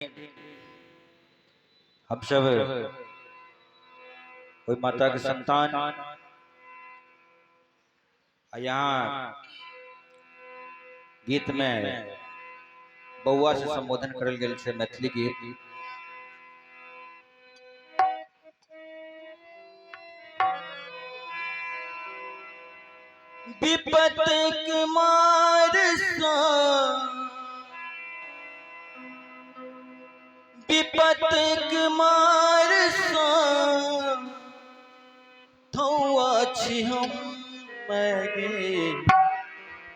हम सब कोई माता के संतान यहाँ गीत में बउआ से संबोधन करल गेल छे मैथिली गीत। विपत के मार सा विपत के मार सा थौआ छी हम मैगे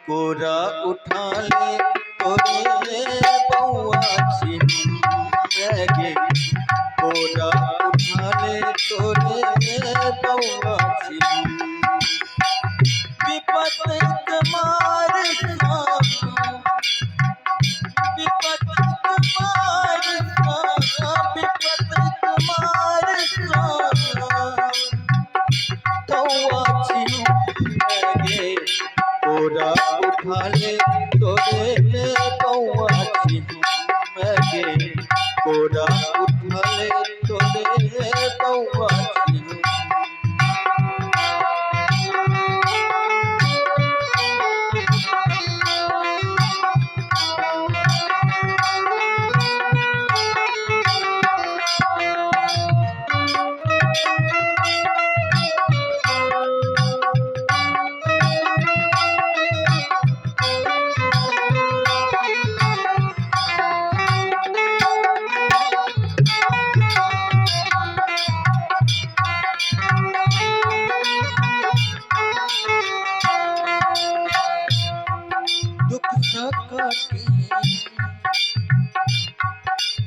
कोरा उठा ले तोरे बउआ छी हम मैगे कोरा उठा ले तोरे बउआ छी हम। विपत के मार सा विपत के मार सा विपत के मार सा थौआ छी हम मैगे कोरा उठा ले तोरे बउआ छी हम मैगे कोरा उठा ले तोरे बउआ छी हम।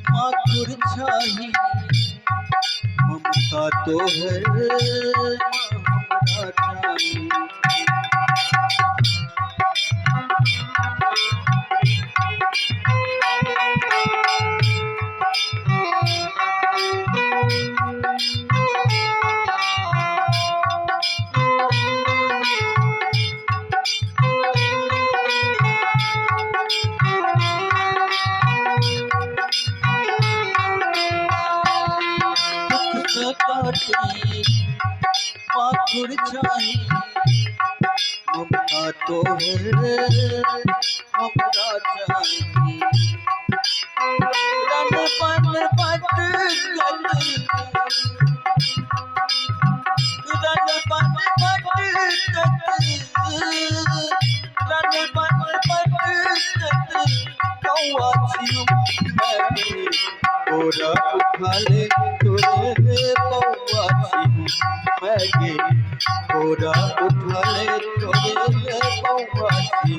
माथुर छाही ममता तो है हमरा छाही। माथुर छाही ममता तो है हमरा छाही। रन पन पट गली रन पन पट गली रन पन पट गली कौआ छी मैगे कोरा उठा ले तोरे बउआ छी मैगे कोरा उठा ले तोरे बउआ छी।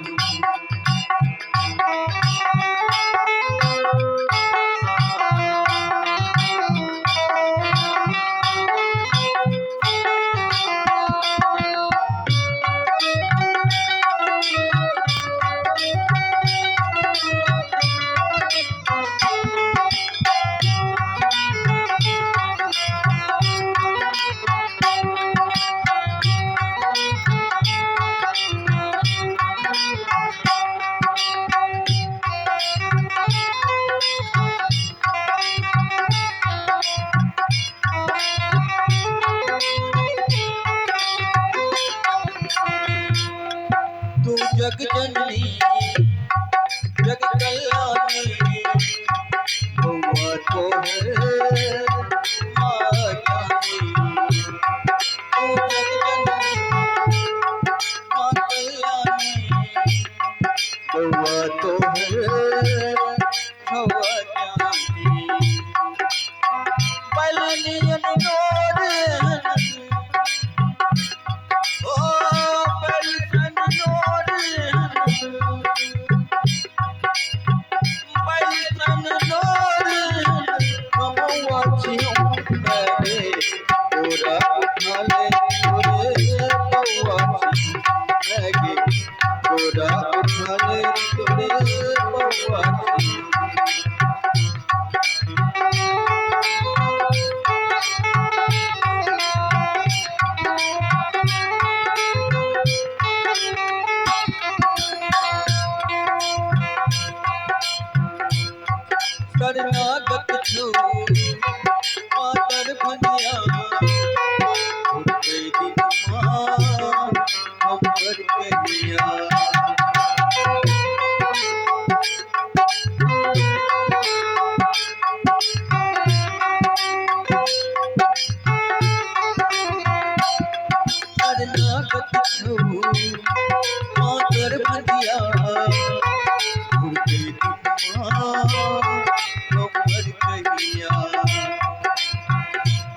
तू जग जननी जग कल्याणी बउआ तो है माँ जानी। तू जग जननी माँ कल्याणी बउआ तो है छुआ जानी। पलनियन नोर कोरा उठा ले तोरे बउआ छी मैगे कोरा उठा ले तोरे बउआ छी। लागत छो मातर भनिया उठे दिन मां हमर कहिया लागत छो मातर भनिया उठे दिन मां हमर कहिया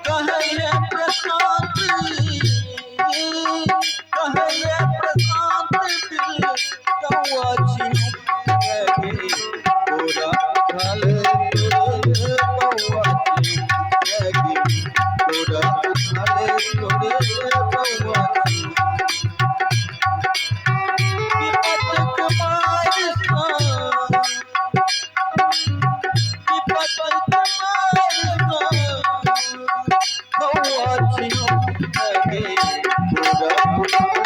कहले प्रशांत दिल कौआ छी लगे तोरा खल कौआ छी लगे तोरा खल कौआ छी विपत कुमार कौआ छी लगे तोरा